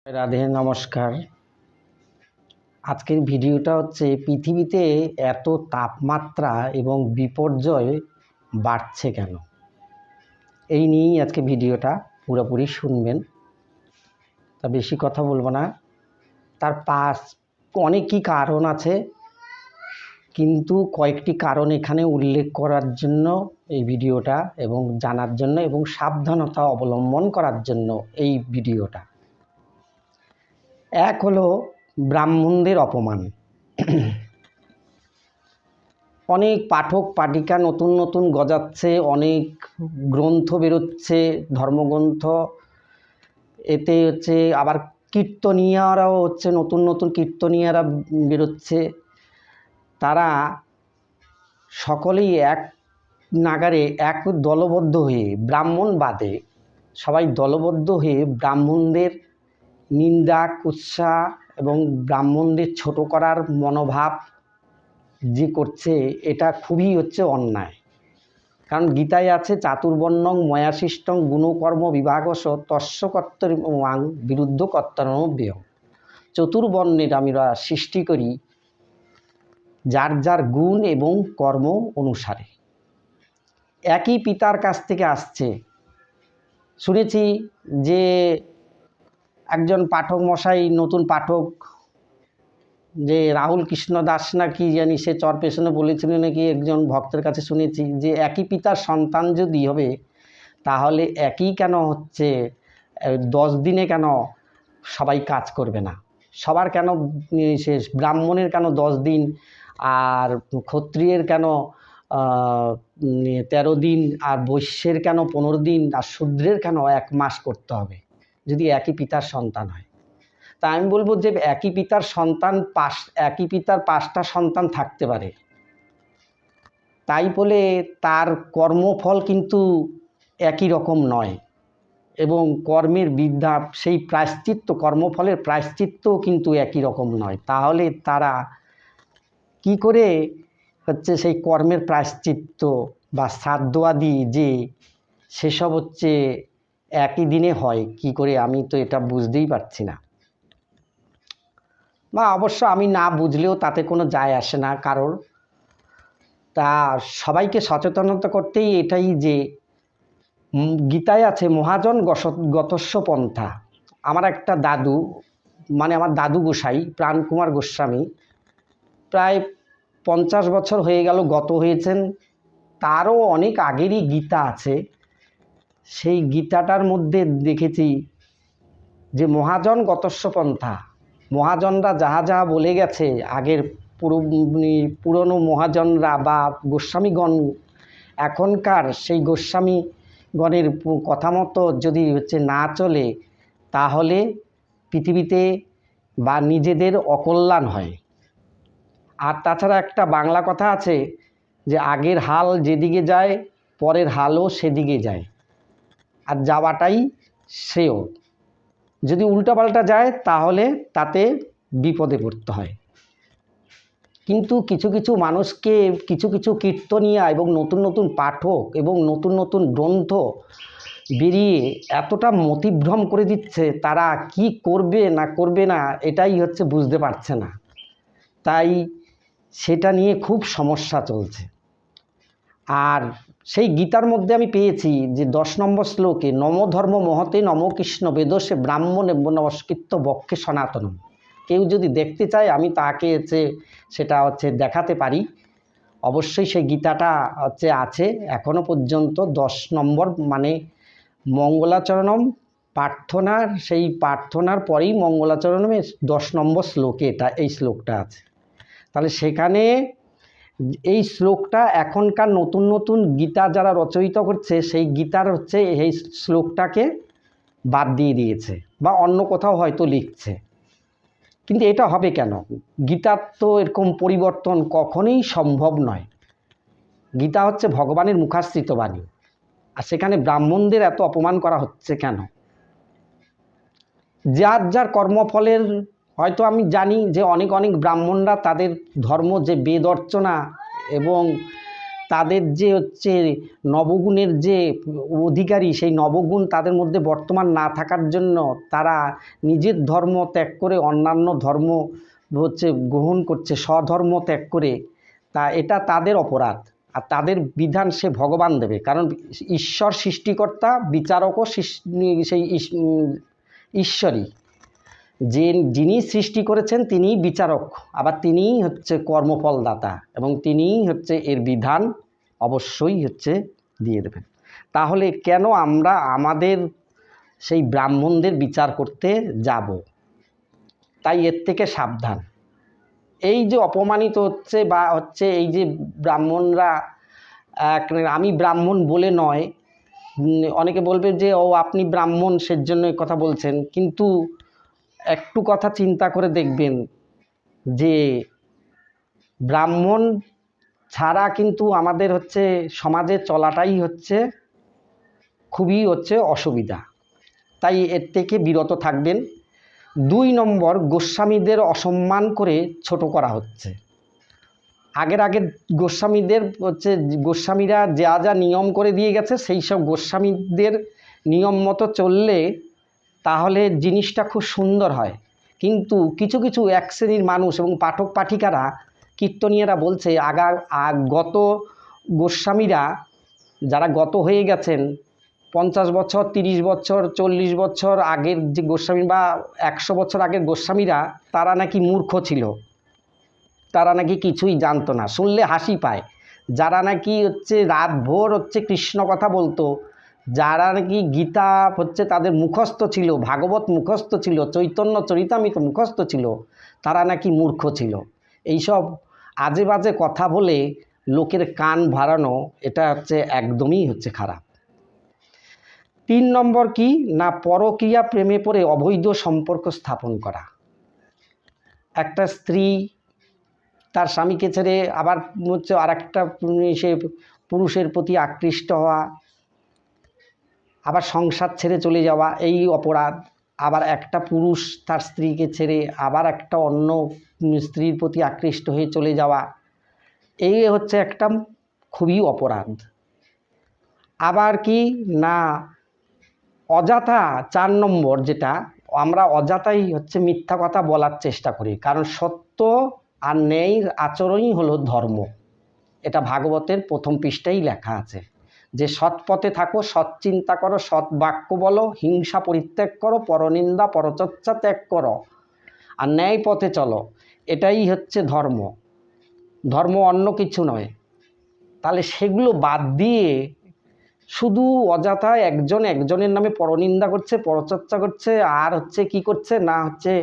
রাধে নমস্কার। আজকের ভিডিওটা হচ্ছে পৃথিবীতে এত তাপমাত্রা এবং বিপর্যয় বাড়ছে কেন, এই নিয়েই আজকে ভিডিওটা পুরোপুরি শুনবেন। তা বেশি কথা বলবো না। তার অনেকই কারণ আছে, কিন্তু কয়েকটি কারণ এখানে উল্লেখ করার জন্য এই ভিডিওটা, এবং জানার জন্য এবং সাবধানতা অবলম্বন করার জন্য এই ভিডিওটা। এক হলো ব্রাহ্মণদের অপমান। অনেক পাঠক পাঠিকা নতুন নতুন গজাচ্ছে, অনেক গ্রন্থ বেরোচ্ছে, ধর্মগ্রন্থ। এতে হচ্ছে আবার কীর্তনীয়ারাও হচ্ছে, নতুন নতুন কীর্তনীয়ারা বেরোচ্ছে। তারা সকলেই এক নাগারে এক দলবদ্ধ হয়ে, ব্রাহ্মণ বাদে সবাই দলবদ্ধ হয়ে ব্রাহ্মণদের নিন্দা কুৎসা এবং ব্রাহ্মণদের ছোট করার মনোভাব যে করছে, এটা খুবই হচ্ছে অন্যায়। কারণ গীতায় আছে, চাতুর্বর্ণং ময়াশিষ্টং গুণকর্ম বিভাগস তস্য কর্তৃমাং বিরুদ্ধ কর্তব্যম। চতুর্বর্ণের আমরা সৃষ্টি করি যার যার গুণ এবং কর্ম অনুসারে। একই পিতার কাছ থেকে আসছে। শুনেছি যে একজন পাঠক মশাই, নতুন পাঠক, যে রাহুল কৃষ্ণ দাস না কি জানি, সে চর পেছনে বলেছিল নাকি একজন ভক্তের কাছে শুনেছি যে একই পিতার সন্তান যদি হবে তাহলে একই কেন হচ্ছে 10 দিনে কেন সবাই কাজ করবে না, সবার কেন শেষ, ব্রাহ্মণের কেন 10 দিন, আর ক্ষত্রিয়ের কেন 13 দিন, আর বৈশ্যের কেন 15 দিন, আর শূদ্রের কেন 1 মাস করতে হবে যদি একই পিতার সন্তান হয়। তা আমি বলবো যে একই পিতার সন্তান একই পিতার 5টা সন্তান থাকতে পারে, তাই বলে তার কর্মফল কিন্তু একই রকম নয়, এবং কর্মের বিদ্যা সেই প্রায়শ্চিত্ত, কর্মফলের প্রায়শ্চিত্তও কিন্তু একই রকম নয়। তাহলে তারা কি করে হচ্ছে সেই কর্মের প্রায়শ্চিত্ত বা শ্রাদ্ধ আদি যে সেসব হচ্ছে একই দিনে হয় কি করে, আমি তো এটা বুঝতেই পারছি না। বা অবশ্য আমি না বুঝলেও তাতে কোনো যায় আসে না কারোর। তা সবাইকে সচেতনতা করতেই এটাই যে গীতায় আছে মহাজন গতস্য পন্থা। আমার একটা দাদু, মানে আমার দাদু গোসাই প্রাণকুমার গোস্বামী, প্রায় 50 বছর হয়ে গেল গত হয়েছেন। তারও অনেক আগেরই গীতা আছে। সেই গীতাটার মধ্যে দেখেছি যে মহাজন গতস্য পন্থা, মহাজনরা যাহা যাহা বলে গেছে, আগের পুরনো মহাজনরা বা গোস্বামীগণ, এখনকার সেই গোস্বামীগণের কথা মতো যদি হচ্ছে না চলে তাহলে পৃথিবীতে বা নিজেদের অকল্যাণ হয়। আর তাছাড়া একটা বাংলা কথা আছে যে আগের হাল যেদিকে যায় পরের হালও সেদিকে যায়, আর যাওয়াটাই শ্রেয়। যদি উল্টাপাল্টা যায় তাহলে তাতে বিপদে পড়তে হয়। কিন্তু কিছু কিছু মানুষকে কিছু কিছু কীর্তনীয়া এবং নতুন নতুন পাঠক এবং নতুন নতুন গ্রন্থ বেরিয়ে এতটা মতিভ্রম করে দিচ্ছে, তারা কি করবে না করবে না এটাই হচ্ছে বুঝতে পারছে না। তাই সেটা নিয়ে খুব সমস্যা চলছে। আর সেই গীতার মধ্যে আমি পেয়েছি যে 10 নম্বর শ্লোকে নম ধর্ম মহতে নম কৃষ্ণ বেদসে ব্রাহ্মণ নমস্কৃত্য বক্ষে সনাতনম। কেউ যদি দেখতে চায় আমি তাকে সেটা দেখাতে পারি। অবশ্যই সেই গীতাটা আছে এখনো পর্যন্ত 10 নম্বর, মানে মঙ্গলাচরণম প্রার্থনার, সেই প্রার্থনার পরেই মঙ্গলাচরণমে 10 নম্বর শ্লোকে এই শ্লোকটা আছে। তাহলে সেখানে এই শ্লোকটা এখনকার নতুন নতুন গীতা যারা রচয়িতা করছে সেই গীতার এই শ্লোকটাকে বাদ দিয়ে দিয়েছে বা অন্য কোথাও হয়তো লিখছে। কিন্তু এটা হবে কেন? গীতার তো এরকম পরিবর্তন কখনোই সম্ভব নয়। গীতা হচ্ছে ভগবানের মুখাশ্রিত বাণী, আর সেখানে ব্রাহ্মণদের এত অপমান করা হচ্ছে কেন? যার যার কর্মফলের, হয়তো আমি জানি যে অনেক অনেক ব্রাহ্মণরা তাদের ধর্ম যে বেদ অর্চনা এবং তাদের যে হচ্ছে নবগুণের যে অধিকারী, সেই নবগুণ তাদের মধ্যে বর্তমান না থাকার জন্য তারা নিজের ধর্ম ত্যাগ করে অন্যান্য ধর্ম হচ্ছে গ্রহণ করছে, স্বধর্ম ত্যাগ করে। তা এটা তাদের অপরাধ, আর তাদের বিধান সে ভগবান দেবে, কারণ ঈশ্বর সৃষ্টিকর্তা, বিচারকও সেই ঈশ্বরই। যিনি সৃষ্টি করেছেন তিনিই বিচারক, আবার তিনিই হচ্ছে কর্মফলদাতা, এবং তিনিই হচ্ছে এর বিধান অবশ্যই হচ্ছে দিয়ে দেবেন। তাহলে কেন আমরা আমাদের সেই ব্রাহ্মণদের বিচার করতে যাব? তাই এর থেকে সাবধান। এই যে অপমানিত হচ্ছে বা হচ্ছে এই যে ব্রাহ্মণরা, আমি ব্রাহ্মণ বলে নয়, অনেকে বলবে যে ও আপনি ব্রাহ্মণ সেজন্য এই কথা বলছেন, কিন্তু একটু কথা চিন্তা করে দেখবেন যে ব্রাহ্মণ ছাড়া কিন্তু আমাদের হচ্ছে সমাজে চলাটাই হচ্ছে খুবই হচ্ছে অসুবিধা। তাই এর থেকে বিরত থাকবেন। 2 নম্বর, গোস্বামীদের অসম্মান করে ছোট করা হচ্ছে। আগের গোস্বামীদের হচ্ছে, গোস্বামীরা যা যা নিয়ম করে দিয়ে গেছে সেই সব গোস্বামীদের নিয়ম মতো চললে তাহলে জিনিসটা খুব সুন্দর হয়। কিন্তু কিছু কিছু এক শ্রেণীর মানুষ এবং পাঠক পাঠিকারা, কীর্তনীয়রা বলছে গত গোস্বামীরা যারা গত হয়ে গেছেন 50 বছর, 30 বছর, 40 বছর আগের যে গোস্বামী বা 100 বছর আগের গোস্বামীরা, তারা নাকি মূর্খ ছিল, তারা নাকি কিছুই জানতো না, শুনলে হাসি পায়। যারা নাকি হচ্ছে রাতভর হচ্ছে কৃষ্ণ কথা বলতো, যারা নাকি গীতা হচ্ছে তাদের মুখস্থ ছিল, ভাগবত মুখস্থ ছিল, চৈতন্য চরিতামৃত মুখস্থ ছিল, তারা নাকি মূর্খ ছিল। এইসব আজে বাজে কথা বলে লোকের কান ভাড়ানো, এটা হচ্ছে একদমই হচ্ছে খারাপ। 3 নম্বর কি না, পরকীয়া প্রেমে পড়ে অবৈধ সম্পর্ক স্থাপন করা। একটা স্ত্রী তার স্বামীকে ছেড়ে আবার হচ্ছে আর একটা সে পুরুষের প্রতি আকৃষ্ট হওয়া, আবার সংসার ছেড়ে চলে যাওয়া, এই অপরাধ। আবার একটা পুরুষ তার স্ত্রীকে ছেড়ে আবার একটা অন্য স্ত্রীর প্রতি আকৃষ্ট হয়ে চলে যাওয়া, এই হচ্ছে একটা খুবই অপরাধ। আবার কি না, অযথা 4 নম্বর যেটা, আমরা অযথাই হচ্ছে মিথ্যা কথা বলার চেষ্টা করি, কারণ সত্য আর ন্যায়ের আচরণই হলো ধর্ম। এটা ভাগবতের 1ম পৃষ্ঠায় লেখা আছে যে সৎ পথে থাকো, সৎ চিন্তা করো, সৎ বাক্য বলো, হিংসা পরিত্যাগ করো, পরনিন্দা পরচর্চা ত্যাগ করো, আর ন্যায় পথে চলো। এটাই হচ্ছে ধর্ম, ধর্ম অন্য কিছু নয়। তাহলে সেগুলো বাদ দিয়ে শুধু অযথা একজন একজনের নামে পরনিন্দা করছে, পরচর্চা করছে, আর হচ্ছে কি করছে না হচ্ছে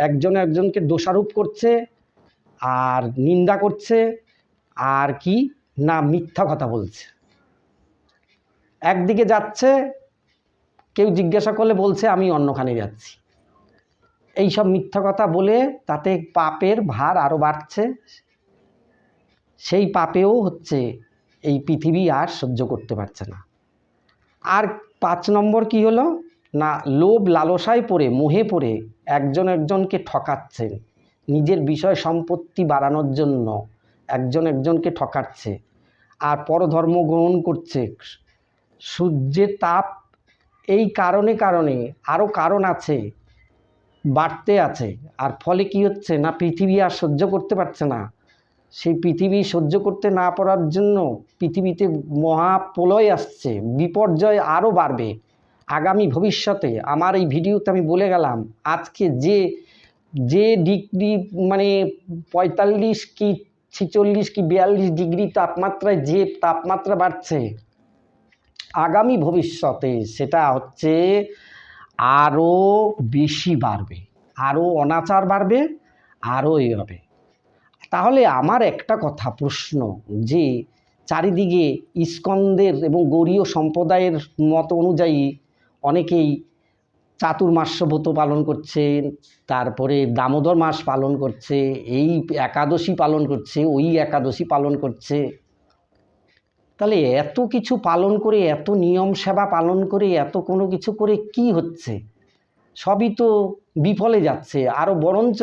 একজন একজনকে দোষারোপ করছে আর নিন্দা করছে, আর কি না মিথ্যা কথা বলছে। একদিকে যাচ্ছে, কেউ জিজ্ঞাসা করলে বলছে আমি অন্যখানে যাচ্ছি। এইসব মিথ্যা কথা বলে তাতে পাপের ভার আরও বাড়ছে। সেই পাপেও হচ্ছে এই পৃথিবী আর সহ্য করতে পারছে না। আর 5 নম্বর কি হলো না, লোভ লালসায় পড়ে, মোহে পড়ে একজন একজনকে ঠকাচ্ছেন, নিজের বিষয় সম্পত্তি বাড়ানোর জন্য একজন একজনকে ঠকাচ্ছে, আর পরধর্ম গ্রহণ করছে। সূর্যের তাপ এই কারণে আরও কারণ আছে, বাড়তে আছে, আর ফলে কি হচ্ছে না, পৃথিবী আর সহ্য করতে পারছে না। সেই পৃথিবী সহ্য করতে না পারার জন্য পৃথিবীতে মহাপ্রলয় আসছে, বিপর্যয় আরও বাড়বে আগামী ভবিষ্যতে। আমার এই ভিডিওতে আমি বলে গেলাম, আজকে যে ডিগ্রি মানে 45 কি 46 কি 42 ডিগ্রি তাপমাত্রায় যে তাপমাত্রা বাড়ছে, আগামী ভবিষ্যতে সেটা হচ্ছে আরও বেশি বাড়বে, আরও অনাচার বাড়বে, আরও এই হবে। তাহলে আমার একটা কথা প্রশ্ন, যে চারিদিকে ইস্কনদের এবং গৌড়ীয় সম্প্রদায়ের মত অনুযায়ী অনেকেই চাতুর্মাস্য ব্রত পালন করছেন, তারপরে দামোদর মাস পালন করছে, এই একাদশী পালন করছে, ওই একাদশী পালন করছে। তাহলে এত কিছু পালন করে, এত নিয়ম সেবা পালন করে, এত কোনো কিছু করে কি হচ্ছে? সবই তো বিফলে যাচ্ছে, আরও বরঞ্চ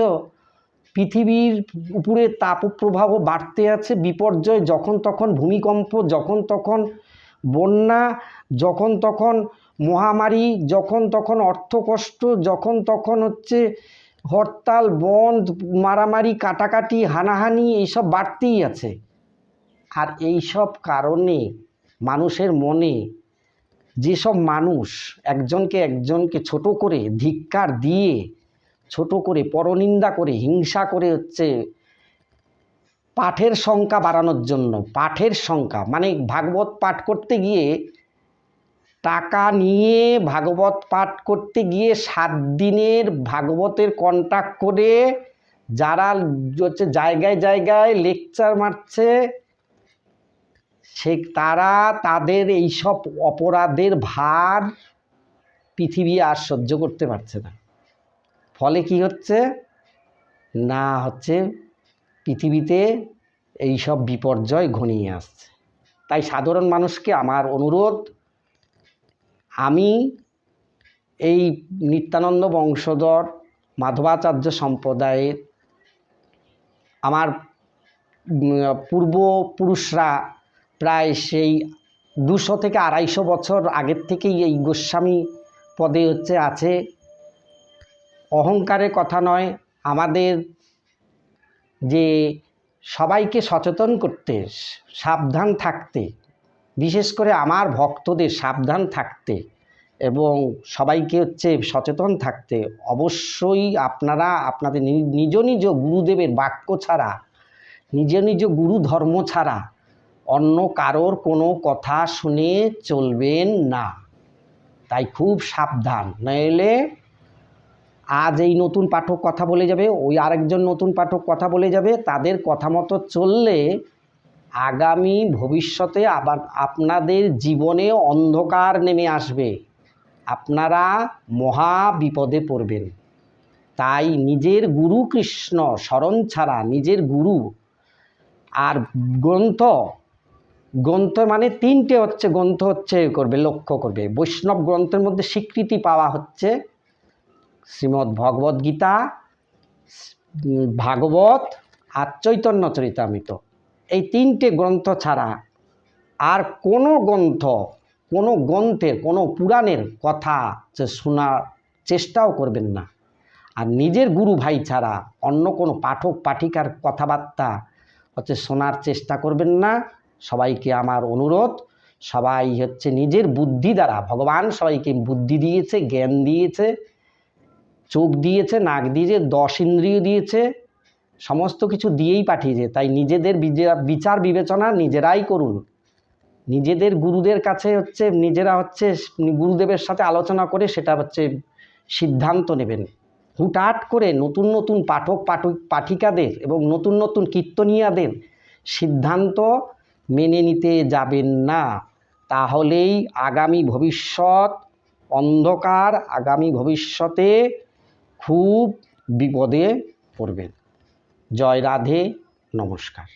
পৃথিবীর উপরে তাপপ্রবাহ বাড়তে আছে, বিপর্যয়, যখন তখন ভূমিকম্প, যখন তখন বন্যা, যখন তখন মহামারী, যখন তখন অর্থকষ্ট, যখন তখন হচ্ছে হরতাল, বন্ধ, মারামারি, কাটাকাটি, হানাহানি, এইসব বাড়তেই আছে। আর এইসব কারণে মানুষের মনে যেসব মানুষ একজনকে ছোট করে ধিক্কার দিয়ে, ছোট করে পরনিন্দা করে, হিংসা করে হচ্ছে পাঠের সংখ্যা বাড়ানোর জন্য, পাঠের সংখ্যা মানে ভাগবত পাঠ করতে গিয়ে টাকা নিয়ে, ভাগবত পাঠ করতে গিয়ে 7 দিনের ভাগবতের কন্ট্রাক্ট করে যারা হচ্ছে জায়গায় জায়গায় লেকচার মারছে, তারা তাদের এইসব অপরাধের ভার পৃথিবী আর সহ্য করতে পারছে না। ফলে কি হচ্ছে না, পৃথিবীতে এইসব বিপর্যয় ঘনিয়ে আসছে। তাই সাধারণ মানুষকে আমার অনুরোধ, আমি এই নিত্যানন্দ বংশধর মাধবাচার্য সম্প্রদায়ের আমার পূর্বপুরুষরা প্রায় সেই 200 থেকে 250 বছর আগের থেকেই এই গোস্বামী পদে আছে। অহংকারের কথা নয়, আমাদের যে সবাইকে সচেতন করতে, সাবধান থাকতে, বিশেষ করে আমার ভক্তদের সাবধান থাকতে এবং সবাইকে সচেতন থাকতে, অবশ্যই আপনারা আপনাদের নিজ নিজ গুরুদেবের বাক্য ছাড়া, নিজ নিজ গুরু ধর্ম ছাড়া অন্য কারোর কোনো কথা শুনে চলবেন না। তাই খুব সাবধান, নইলে আজ এই নতুন পাঠক কথা বলে যাবে, ওই আরেকজন নতুন পাঠক কথা বলে যাবে, তাদের কথা মতো চললে আগামী ভবিষ্যতে আবার আপনাদের জীবনে অন্ধকার নেমে আসবে, আপনারা মহা বিপদে পড়বেন। তাই নিজের গুরু কৃষ্ণ স্মরণ ছাড়া, নিজের গুরু আর গ্রন্থ মানে 3টে গ্রন্থ করবে, লক্ষ্য করবে। বৈষ্ণব গ্রন্থের মধ্যে স্বীকৃতি পাওয়া শ্রীমদ্ ভগবদ্ গীতা, ভাগবত আর চৈতন্য চরিতামৃত। এই 3টে গ্রন্থ ছাড়া আর কোনো গ্রন্থের, কোনো পুরাণের কথা শোনার চেষ্টাও করবেন না। আর নিজের গুরু ভাই ছাড়া অন্য কোনো পাঠক পাঠিকার কথাবার্তা শোনার চেষ্টা করবেন না। সবাইকে আমার অনুরোধ, সবাই নিজের বুদ্ধি দ্বারা, ভগবান সবাইকে বুদ্ধি দিয়েছে, জ্ঞান দিয়েছে, চোখ দিয়েছে, নাক দিয়েছে, 10 ইন্দ্রিয় দিয়েছে, সমস্ত কিছু দিয়েই পাঠিয়েছে। তাই নিজেদের বিচার বিবেচনা নিজেরাই করুন। নিজেদের গুরুদের কাছে নিজেরা গুরুদেবের সাথে আলোচনা করে সেটা সিদ্ধান্ত নেবেন। হুটহাট করে নতুন নতুন পাঠিকাদের এবং নতুন নতুন কীর্তনিয়াদের সিদ্ধান্ত মেনে নিতে যাবেন না। তাহলেই আগামী ভবিষ্যৎ অন্ধকার, আগামী ভবিষ্যতে খুব বিপদে পড়বেন। জয় রাধে, নমস্কার।